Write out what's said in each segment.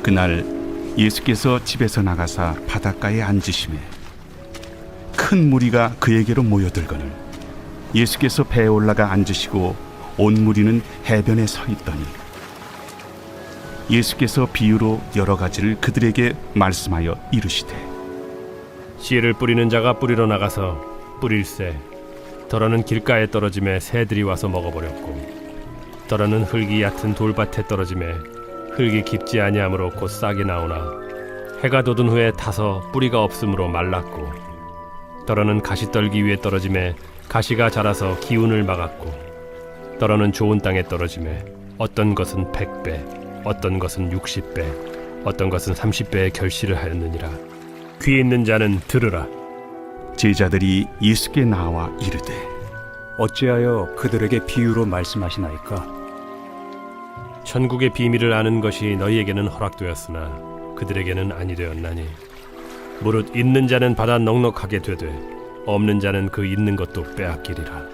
그날 예수께서 집에서 나가사 바닷가에 앉으시매 큰 무리가 그에게로 모여들거늘 예수께서 배에 올라가 앉으시고 온 무리는 해변에 서 있더니 예수께서 비유로 여러 가지를 그들에게 말씀하여 이르시되 씨를 뿌리는 자가 뿌리러 나가서 뿌릴새 더러는 길가에 떨어짐에 새들이 와서 먹어버렸고 더러는 흙이 얕은 돌밭에 떨어짐에 흙이 깊지 아니하므로 곧 싹이 나오나 해가 돋은 후에 타서 뿌리가 없으므로 말랐고 더러는 가시떨기 위에 떨어짐에 가시가 자라서 기운을 막았고 더러는 좋은 땅에 떨어짐에 어떤 것은 100배 어떤 것은 60배 어떤 것은 30배의 결실을 하였느니라. 귀 있는 자는 들으라. 제자들이 예수께 나와 이르되 어찌하여 그들에게 비유로 말씀하시나이까? 천국의 비밀을 아는 것이 너희에게는 허락되었으나 그들에게는 아니 되었나니 무릇 있는 자는 받아 넉넉하게 되되 없는 자는 그 있는 것도 빼앗기리라.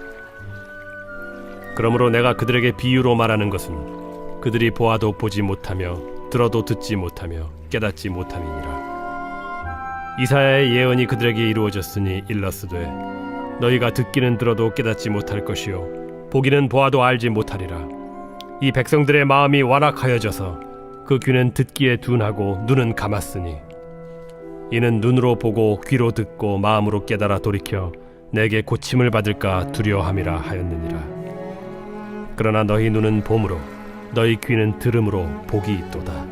그러므로 내가 그들에게 비유로 말하는 것은 그들이 보아도 보지 못하며 들어도 듣지 못하며 깨닫지 못함이니라. 이사야의 예언이 그들에게 이루어졌으니 일렀으되 너희가 듣기는 들어도 깨닫지 못할 것이요 보기는 보아도 알지 못하리라. 이 백성들의 마음이 완악하여져서 그 귀는 듣기에 둔하고 눈은 감았으니 이는 눈으로 보고 귀로 듣고 마음으로 깨달아 돌이켜 내게 고침을 받을까 두려워함이라 하였느니라. 그러나 너희 눈은 봄으로 너희 귀는 들음으로 복이 있도다.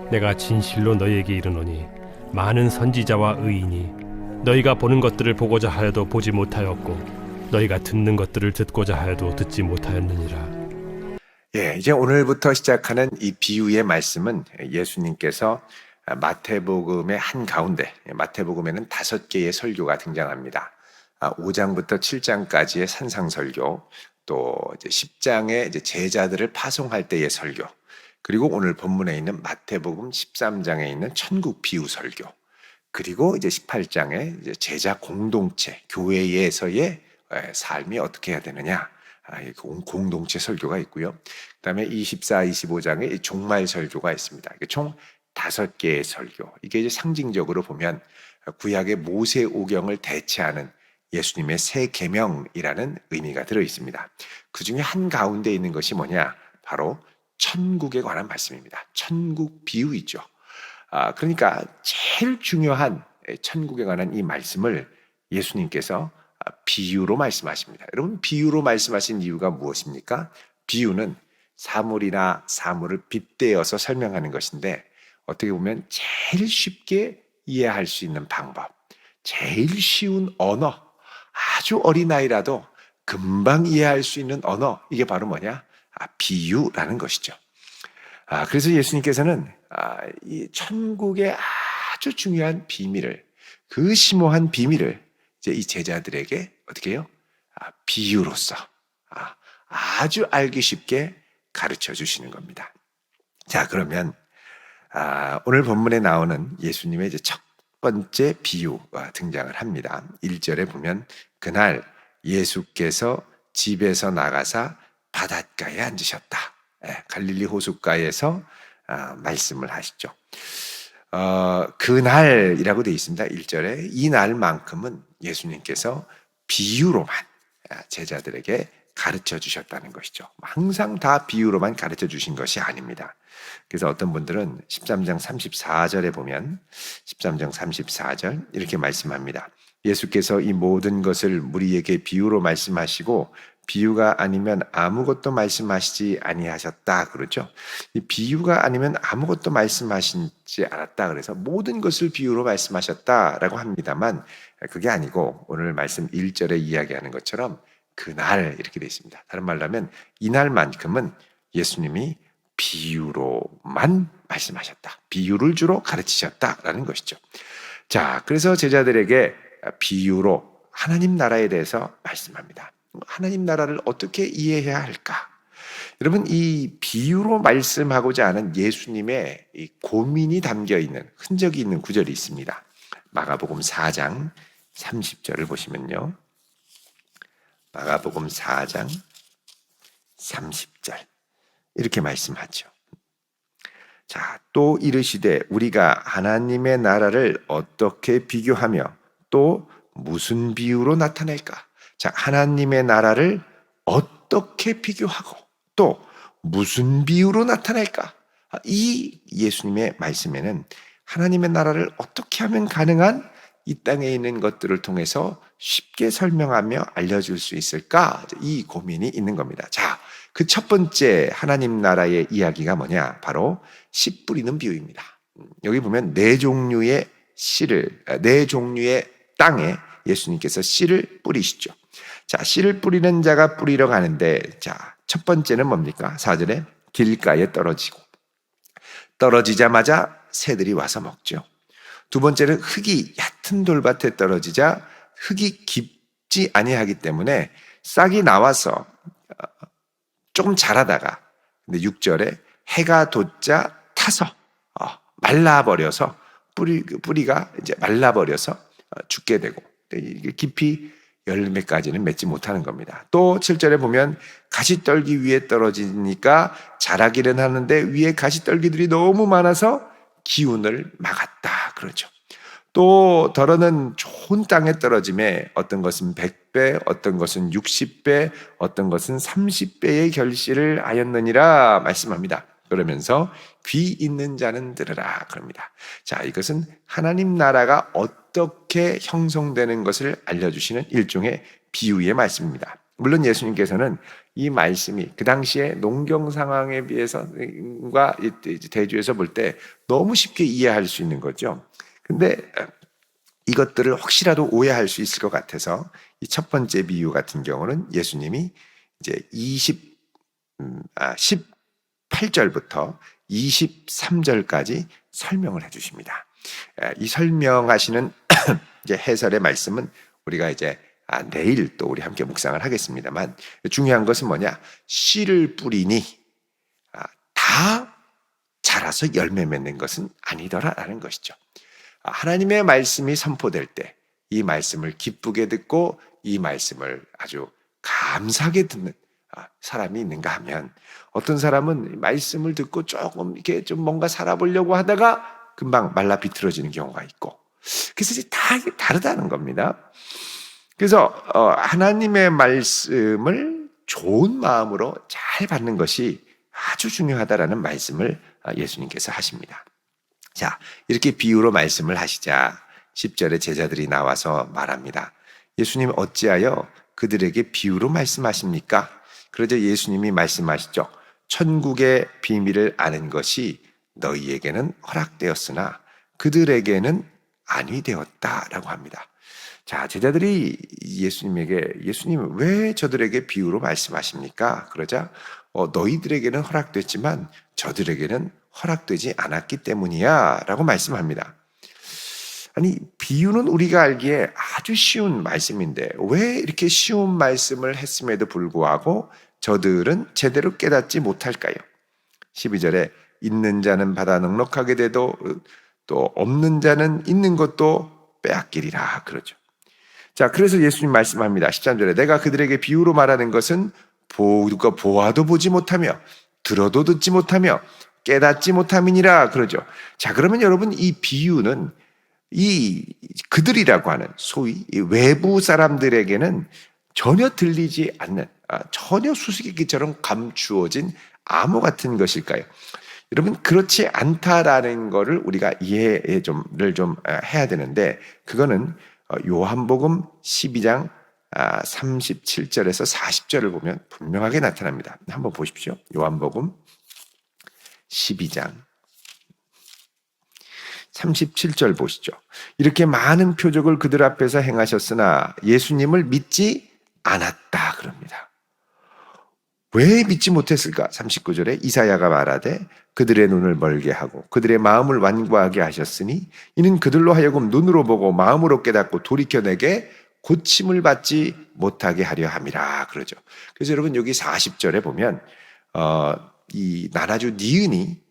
내가 진실로 너희에게 이르노니 많은 선지자와 의인이 너희가 보는 것들을 보고자 하여도 보지 못하였고 너희가 듣는 것들을 듣고자 하여도 듣지 못하였느니라. 이제 오늘부터 시작하는 이 비유의 말씀은 예수님께서 마태복음의 한가운데, 마태복음에는 5개의 설교가 등장합니다. 5장부터 7장까지의 산상설교, 또 이제 10장의 이제 제자들을 파송할 때의 설교, 그리고 오늘 본문에 있는 마태복음 13장에 있는 천국 비유 설교, 그리고 이제 18장에 이제 제자 공동체, 교회에서의 삶이 어떻게 해야 되느냐, 공동체 설교가 있고요. 그다음에 24, 25장에 종말 설교가 있습니다. 총 5개의 설교. 이게 이제 상징적으로 보면 구약의 모세 오경을 대체하는 예수님의 새 계명이라는 의미가 들어 있습니다. 그 중에 한 가운데 있는 것이 뭐냐? 바로 천국에 관한 말씀입니다. 천국 비유이죠. 그러니까 제일 중요한 천국에 관한 이 말씀을 예수님께서 비유로 말씀하십니다. 여러분, 비유로 말씀하신 이유가 무엇입니까? 비유는 사물이나 사물을 빗대어서 설명하는 것인데 어떻게 보면 제일 쉽게 이해할 수 있는 방법, 제일 쉬운 언어, 아주 어린아이라도 금방 이해할 수 있는 언어, 이게 바로 뭐냐? 비유라는 것이죠. 그래서 예수님께서는 이 천국의 아주 중요한 비밀을, 그 심오한 비밀을 이제 이 제자들에게 어떻게 해요? 비유로서 아주 알기 쉽게 가르쳐 주시는 겁니다. 자, 그러면 오늘 본문에 나오는 예수님의 이제 첫 번째 비유가 등장을 합니다. 1절에 보면 그날 예수께서 집에서 나가사 바닷가에 앉으셨다. 갈릴리 호숫가에서 말씀을 하시죠. 그날이라고 되어 있습니다. 1절에 이 날만큼은 예수님께서 비유로만 제자들에게 가르쳐 주셨다는 것이죠. 항상 다 비유로만 가르쳐 주신 것이 아닙니다. 그래서 어떤 분들은 13장 34절에 보면 13장 34절 이렇게 말씀합니다. 예수께서 이 모든 것을 무리에게 비유로 말씀하시고 비유가 아니면 아무것도 말씀하시지 아니하셨다 그러죠. 이 비유가 아니면 아무것도 말씀하시지 않았다 그래서 모든 것을 비유로 말씀하셨다라고 합니다만 그게 아니고 오늘 말씀 1절에 이야기하는 것처럼 그날 이렇게 되어 있습니다. 다른 말로 하면 이날만큼은 예수님이 비유로만 말씀하셨다. 비유를 주로 가르치셨다라는 것이죠. 자, 그래서 제자들에게 비유로 하나님 나라에 대해서 말씀합니다. 하나님 나라를 어떻게 이해해야 할까? 여러분, 이 비유로 말씀하고자 하는 예수님의 이 고민이 담겨 있는 흔적이 있는 구절이 있습니다. 마가복음 4장 30절을 보시면요. 마가복음 4장 30절 이렇게 말씀하죠. 자, 또 이르시되 우리가 하나님의 나라를 어떻게 비교하며 또 무슨 비유로 나타낼까? 자, 하나님의 나라를 어떻게 비교하고 또 무슨 비유로 나타낼까? 이 예수님의 말씀에는 하나님의 나라를 어떻게 하면 가능한 이 땅에 있는 것들을 통해서 쉽게 설명하며 알려줄 수 있을까? 이 고민이 있는 겁니다. 자, 그 첫 번째 하나님 나라의 이야기가 뭐냐? 바로 씨 뿌리는 비유입니다. 여기 보면 네 종류의 땅에 예수님께서 씨를 뿌리시죠. 자, 씨를 뿌리는 자가 뿌리러 가는데, 자, 첫 번째는 뭡니까? 4절에 길가에 떨어지자마자 새들이 와서 먹죠. 두 번째는 흙이 얕은 돌밭에 떨어지자 흙이 깊지 아니하기 때문에 싹이 나와서 조금 자라다가, 근데 6절에 해가 돋자 타서 말라버려서 뿌리가 이제 말라버려서 죽게 되고, 이게 깊이 열매까지는 맺지 못하는 겁니다. 또 7절에 보면 가시떨기 위에 떨어지니까 자라기는 하는데 위에 가시떨기들이 너무 많아서 기운을 막았다 그러죠. 또 더러는 좋은 땅에 떨어짐에 어떤 것은 100배, 어떤 것은 60배, 어떤 것은 30배의 결실을 하였느니라 말씀합니다. 그러면서 귀 있는 자는 들으라 그럽니다. 자, 이것은 하나님 나라가 어떻게 형성되는 것을 알려주시는 일종의 비유의 말씀입니다. 물론 예수님께서는 이 말씀이 그 당시에 농경 상황에 비해서 대주에서 볼 때 너무 쉽게 이해할 수 있는 거죠. 근데 이것들을 혹시라도 오해할 수 있을 것 같아서 이 첫 번째 비유 같은 경우는 예수님이 이제 18절부터 23절까지 설명을 해주십니다. 이 설명하시는 이제 해설의 말씀은 우리가 이제 내일 또 우리 함께 묵상을 하겠습니다만, 중요한 것은 뭐냐? 씨를 뿌리니 다 자라서 열매 맺는 것은 아니더라라는 것이죠. 하나님의 말씀이 선포될 때 이 말씀을 기쁘게 듣고 이 말씀을 아주 감사하게 듣는 사람이 있는가 하면, 어떤 사람은 말씀을 듣고 조금 이렇게 좀 뭔가 살아보려고 하다가 금방 말라 비틀어지는 경우가 있고, 그래서 이제 다 다르다는 겁니다. 그래서 하나님의 말씀을 좋은 마음으로 잘 받는 것이 아주 중요하다라는 말씀을 예수님께서 하십니다. 자, 이렇게 비유로 말씀을 하시자 10절에 제자들이 나와서 말합니다. 예수님 어찌하여 그들에게 비유로 말씀하십니까? 그러자 예수님이 말씀하시죠. 천국의 비밀을 아는 것이 너희에게는 허락되었으나 그들에게는 아니 되었다라고 합니다. 자, 제자들이 예수님 왜 저들에게 비유로 말씀하십니까? 그러자 너희들에게는 허락됐지만 저들에게는 허락되지 않았기 때문이야 라고 말씀합니다. 아니, 비유는 우리가 알기에 아주 쉬운 말씀인데 왜 이렇게 쉬운 말씀을 했음에도 불구하고 저들은 제대로 깨닫지 못할까요? 12절에 있는 자는 받아 넉넉하게 돼도 또 없는 자는 있는 것도 빼앗기리라 그러죠. 자, 그래서 예수님 말씀합니다. 13절에 내가 그들에게 비유로 말하는 것은 보아도 보지 못하며 들어도 듣지 못하며 깨닫지 못함이니라 그러죠. 자, 그러면 여러분, 이 비유는 이 그들이라고 하는 소위 외부 사람들에게는 전혀 들리지 않는, 전혀 수수께끼처럼 감추어진 암호 같은 것일까요? 여러분, 그렇지 않다라는 것을 우리가 이해를 좀 해야 되는데, 그거는 요한복음 12장 37절에서 40절을 보면 분명하게 나타납니다. 한번 보십시오. 요한복음 12장 37절 보시죠. 이렇게 많은 표적을 그들 앞에서 행하셨으나 예수님을 믿지 않았다 그럽니다. 왜 믿지 못했을까? 39절에 이사야가 말하되 그들의 눈을 멀게 하고 그들의 마음을 완고하게 하셨으니 이는 그들로 하여금 눈으로 보고 마음으로 깨닫고 돌이켜내게 고침을 받지 못하게 하려 함이라 그러죠. 그래서 여러분, 여기 40절에 보면 이 나라주 니은이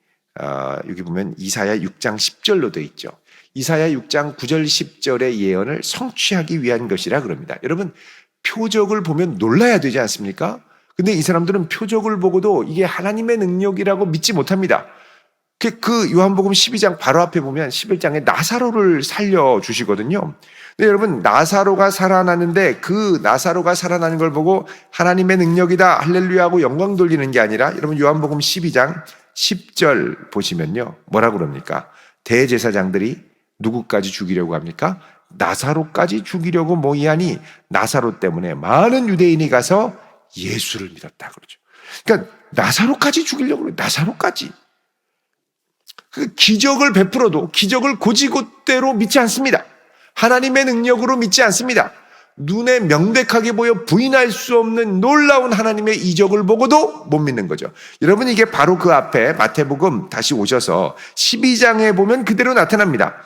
여기 보면 이사야 6장 10절로 되어 있죠. 이사야 6장 9절 10절의 예언을 성취하기 위한 것이라 그럽니다. 여러분, 표적을 보면 놀라야 되지 않습니까? 근데 이 사람들은 표적을 보고도 이게 하나님의 능력이라고 믿지 못합니다. 그 요한복음 12장 바로 앞에 보면 11장에 나사로를 살려주시거든요. 근데 여러분, 나사로가 살아나는데 그 나사로가 살아나는 걸 보고 하나님의 능력이다 할렐루야 하고 영광 돌리는 게 아니라, 여러분 요한복음 12장 10절 보시면요, 뭐라고 그럽니까? 대제사장들이 누구까지 죽이려고 합니까? 나사로까지 죽이려고 모이하니 나사로 때문에 많은 유대인이 가서 예수를 믿었다 그러죠. 그러니까 나사로까지 죽이려고 그래요. 나사로까지. 그 기적을 베풀어도 기적을 곧이곧대로 믿지 않습니다. 하나님의 능력으로 믿지 않습니다. 눈에 명백하게 보여 부인할 수 없는 놀라운 하나님의 이적을 보고도 못 믿는 거죠. 여러분, 이게 바로 그 앞에 마태복음 다시 오셔서 12장에 보면 그대로 나타납니다.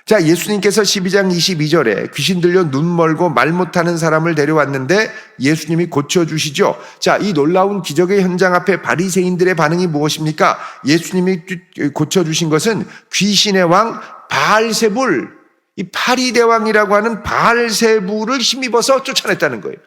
자, 예수님께서 12장 22절에 귀신 들려 눈 멀고 말 못하는 사람을 데려왔는데 예수님이 고쳐주시죠. 자, 이 놀라운 기적의 현장 앞에 바리새인들의 반응이 무엇입니까? 예수님이 고쳐주신 것은 귀신의 왕 바알세불, 이 파리대왕이라고 하는 바알세불을 힘입어서 쫓아냈다는 거예요.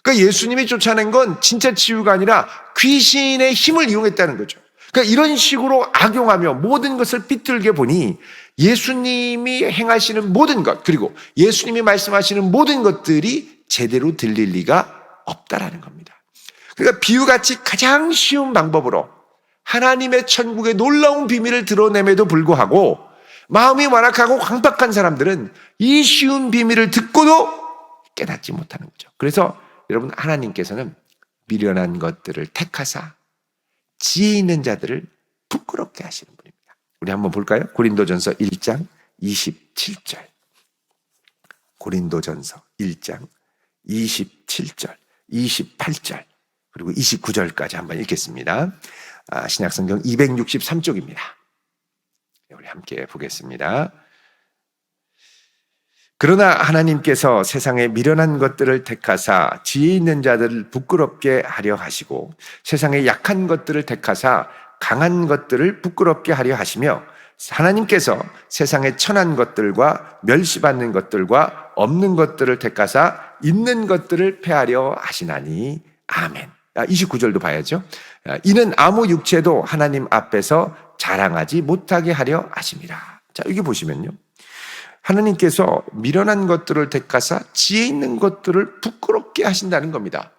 그러니까 예수님이 쫓아낸 건 진짜 치유가 아니라 귀신의 힘을 이용했다는 거죠. 그러니까 이런 식으로 악용하며 모든 것을 비틀게 보니 예수님이 행하시는 모든 것, 그리고 예수님이 말씀하시는 모든 것들이 제대로 들릴 리가 없다라는 겁니다. 그러니까 비유같이 가장 쉬운 방법으로 하나님의 천국의 놀라운 비밀을 드러냄에도 불구하고 마음이 완악하고 황박한 사람들은 이 쉬운 비밀을 듣고도 깨닫지 못하는 거죠. 그래서 여러분, 하나님께서는 미련한 것들을 택하사 지혜 있는 자들을 부끄럽게 하시는 분입니다. 우리 한번 볼까요? 고린도전서 1장 27절. 고린도전서 1장 27절, 28절, 그리고 29절까지 한번 읽겠습니다. 신약성경 263쪽입니다. 우리 함께 보겠습니다. 그러나 하나님께서 세상에 미련한 것들을 택하사 지혜 있는 자들을 부끄럽게 하려 하시고 세상에 약한 것들을 택하사 강한 것들을 부끄럽게 하려 하시며 하나님께서 세상에 천한 것들과 멸시받는 것들과 없는 것들을 택하사 있는 것들을 패하려 하시나니 아멘. 29절도 봐야죠. 이는 아무 육체도 하나님 앞에서 자랑하지 못하게 하려 하심이라. 자, 여기 보시면요, 하나님께서 미련한 것들을 택하사 지혜 있는 것들을 부끄럽게 하신다는 겁니다.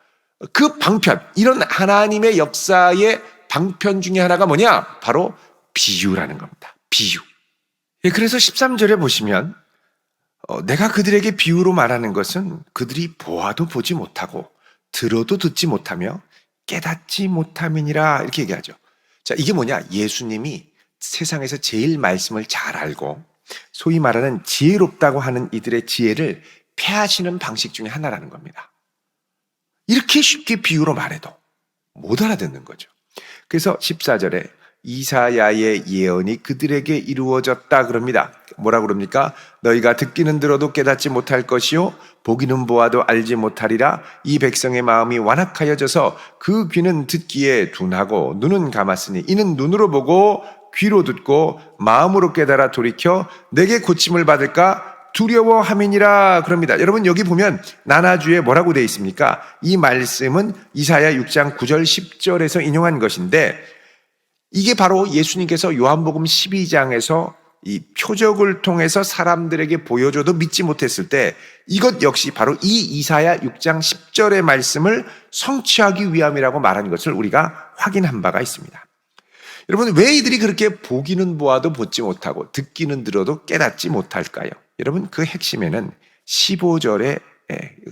그 방편, 이런 하나님의 역사의 방편 중에 하나가 뭐냐? 바로 비유라는 겁니다. 비유. 그래서 13절에 보시면 내가 그들에게 비유로 말하는 것은 그들이 보아도 보지 못하고 들어도 듣지 못하며 깨닫지 못함이니라, 이렇게 얘기하죠. 자, 이게 뭐냐? 예수님이 세상에서 제일 말씀을 잘 알고 소위 말하는 지혜롭다고 하는 이들의 지혜를 패하시는 방식 중에 하나라는 겁니다. 이렇게 쉽게 비유로 말해도 못 알아듣는 거죠. 그래서 14절에 이사야의 예언이 그들에게 이루어졌다 그럽니다. 뭐라 그럽니까? 너희가 듣기는 들어도 깨닫지 못할 것이요 보기는 보아도 알지 못하리라. 이 백성의 마음이 완악하여져서 그 귀는 듣기에 둔하고 눈은 감았으니 이는 눈으로 보고 귀로 듣고 마음으로 깨달아 돌이켜 내게 고침을 받을까 두려워함이니라 그럽니다. 여러분, 여기 보면 나나주에 뭐라고 되어 있습니까? 이 말씀은 이사야 6장 9절 10절에서 인용한 것인데, 이게 바로 예수님께서 요한복음 12장에서 이 표적을 통해서 사람들에게 보여줘도 믿지 못했을 때 이것 역시 바로 이 이사야 6장 10절의 말씀을 성취하기 위함이라고 말한 것을 우리가 확인한 바가 있습니다. 여러분, 왜 이들이 그렇게 보기는 보아도 보지 못하고 듣기는 들어도 깨닫지 못할까요? 여러분, 그 핵심에는 15절에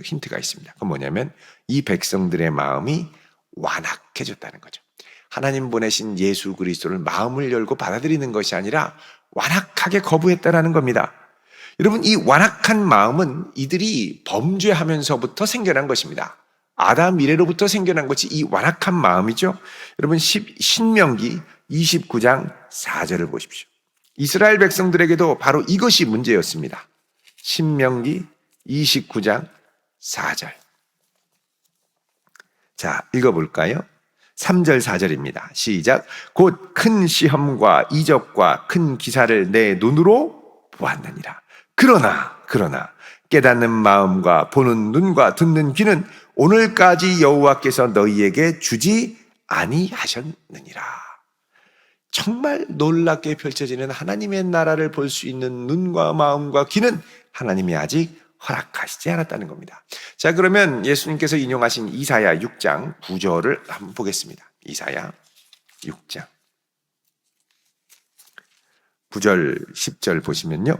힌트가 있습니다. 그건 뭐냐면 이 백성들의 마음이 완악해졌다는 거죠. 하나님 보내신 예수 그리스도를 마음을 열고 받아들이는 것이 아니라 완악하게 거부했다라는 겁니다. 여러분, 이 완악한 마음은 이들이 범죄하면서부터 생겨난 것입니다. 아담 이래로부터 생겨난 것이 이 완악한 마음이죠. 여러분, 신명기 29장 4절을 보십시오. 이스라엘 백성들에게도 바로 이것이 문제였습니다. 신명기 29장 4절. 자, 읽어볼까요? 3절 4절입니다. 시작. 곧 큰 시험과 이적과 큰 기사를 내 눈으로 보았느니라. 그러나 깨닫는 마음과 보는 눈과 듣는 귀는 오늘까지 여호와께서 너희에게 주지 아니하셨느니라. 정말 놀랍게 펼쳐지는 하나님의 나라를 볼 수 있는 눈과 마음과 귀는 하나님이 아직 허락하시지 않았다는 겁니다. 자, 그러면 예수님께서 인용하신 이사야 6장 9절을 한번 보겠습니다. 이사야 6장 9절 10절 보시면요,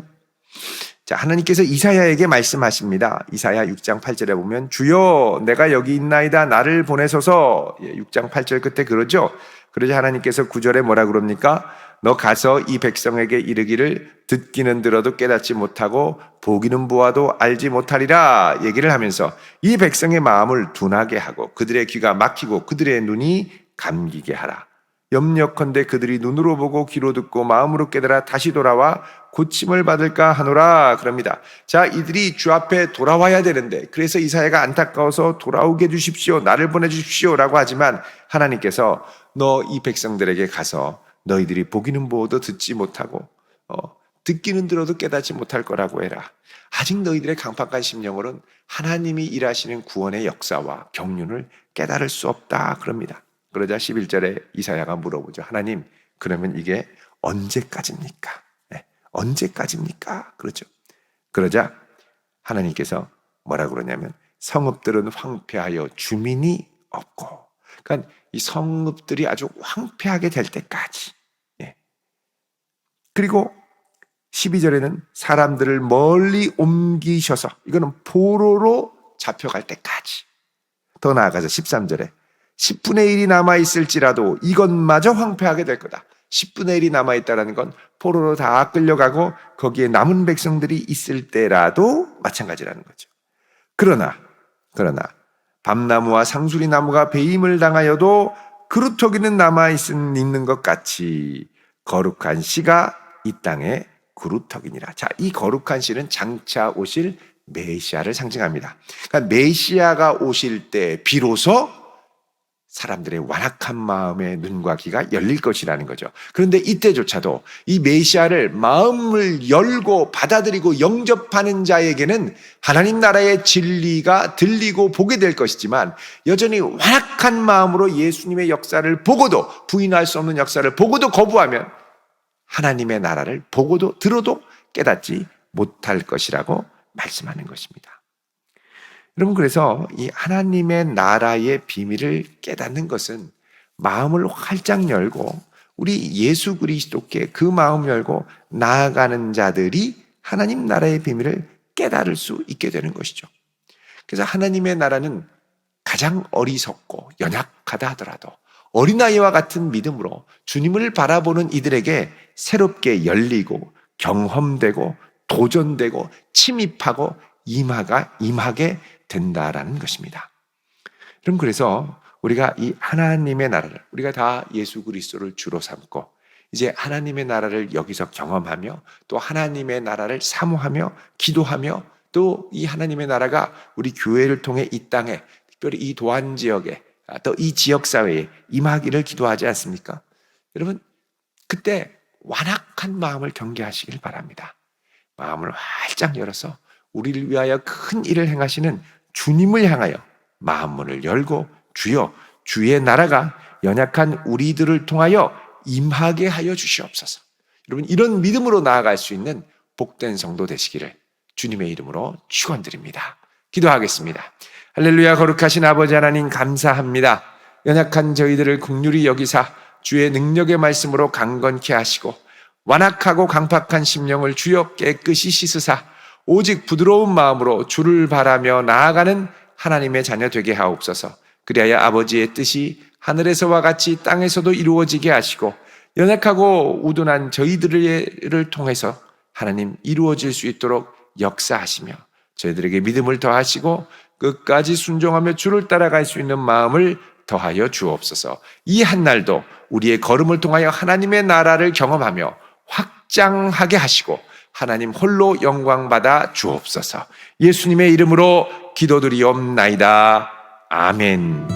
자, 하나님께서 이사야에게 말씀하십니다. 이사야 6장 8절에 보면 주여 내가 여기 있나이다 나를 보내소서. 6장 8절 끝에 그러죠. 그러자 하나님께서 9절에 뭐라 그럽니까? 너 가서 이 백성에게 이르기를 듣기는 들어도 깨닫지 못하고 보기는 보아도 알지 못하리라 얘기를 하면서 이 백성의 마음을 둔하게 하고 그들의 귀가 막히고 그들의 눈이 감기게 하라. 염려컨대 그들이 눈으로 보고 귀로 듣고 마음으로 깨달아 다시 돌아와 고침을 받을까 하노라 그럽니다. 자, 이들이 주 앞에 돌아와야 되는데 그래서 이사야가 안타까워서 돌아오게 해주십시오, 나를 보내주십시오 라고 하지만 하나님께서 너 이 백성들에게 가서 너희들이 보기는 보아도 듣지 못하고 듣기는 들어도 깨닫지 못할 거라고 해라. 아직 너희들의 강팍한 심령으로는 하나님이 일하시는 구원의 역사와 경륜을 깨달을 수 없다 그럽니다. 그러자 11절에 이사야가 물어보죠. 하나님, 그러면 이게 언제까지입니까? 네, 언제까지입니까? 그렇죠. 그러자 하나님께서 뭐라 그러냐면 성읍들은 황폐하여 주민이 없고, 그러니까 이 성읍들이 아주 황폐하게 될 때까지. 예. 그리고 12절에는 사람들을 멀리 옮기셔서, 이거는 포로로 잡혀갈 때까지. 더 나아가서 13절에 10분의 1이 남아있을지라도 이것마저 황폐하게 될 거다. 10분의 1이 남아있다는 건 포로로 다 끌려가고 거기에 남은 백성들이 있을 때라도 마찬가지라는 거죠. 그러나 밤나무와 상수리 나무가 배임을 당하여도 그루터기는 남아있는 것 같이 거룩한 씨가 이 땅에 그루터기니라. 자, 이 거룩한 씨는 장차 오실 메시아를 상징합니다. 그러니까 메시아가 오실 때 비로소 사람들의 완악한 마음의 눈과 귀가 열릴 것이라는 거죠. 그런데 이때조차도 이 메시아를 마음을 열고 받아들이고 영접하는 자에게는 하나님 나라의 진리가 들리고 보게 될 것이지만, 여전히 완악한 마음으로 예수님의 역사를 보고도 부인할 수 없는 역사를 보고도 거부하면 하나님의 나라를 보고도 들어도 깨닫지 못할 것이라고 말씀하는 것입니다. 여러분, 그래서 이 하나님의 나라의 비밀을 깨닫는 것은 마음을 활짝 열고 우리 예수 그리스도께 그 마음 열고 나아가는 자들이 하나님 나라의 비밀을 깨달을 수 있게 되는 것이죠. 그래서 하나님의 나라는 가장 어리석고 연약하다 하더라도 어린아이와 같은 믿음으로 주님을 바라보는 이들에게 새롭게 열리고 경험되고 도전되고 침입하고 임하게 된다라는 것입니다. 그럼 그래서 우리가 이 하나님의 나라를, 우리가 다 예수 그리스도를 주로 삼고 이제 하나님의 나라를 여기서 경험하며 또 하나님의 나라를 사모하며 기도하며 또 이 하나님의 나라가 우리 교회를 통해 이 땅에, 특별히 이 도안 지역에 또 이 지역사회에 임하기를 기도하지 않습니까? 여러분, 그때 완악한 마음을 경계하시길 바랍니다. 마음을 활짝 열어서 우리를 위하여 큰 일을 행하시는 주님을 향하여 마음문을 열고 주여, 주의 나라가 연약한 우리들을 통하여 임하게 하여 주시옵소서. 여러분, 이런 믿음으로 나아갈 수 있는 복된 성도 되시기를 주님의 이름으로 축원드립니다. 기도하겠습니다. 할렐루야. 거룩하신 아버지 하나님, 감사합니다. 연약한 저희들을 긍휼히 여기사 주의 능력의 말씀으로 강건케 하시고 완악하고 강팍한 심령을 주여 깨끗이 씻으사 오직 부드러운 마음으로 주를 바라며 나아가는 하나님의 자녀 되게 하옵소서. 그리하여 아버지의 뜻이 하늘에서와 같이 땅에서도 이루어지게 하시고 연약하고 우둔한 저희들을 통해서 하나님 이루어질 수 있도록 역사하시며 저희들에게 믿음을 더하시고 끝까지 순종하며 주를 따라갈 수 있는 마음을 더하여 주옵소서. 이 한날도 우리의 걸음을 통하여 하나님의 나라를 경험하며 확장하게 하시고 하나님 홀로 영광받아 주옵소서. 예수님의 이름으로 기도드리옵나이다. 아멘.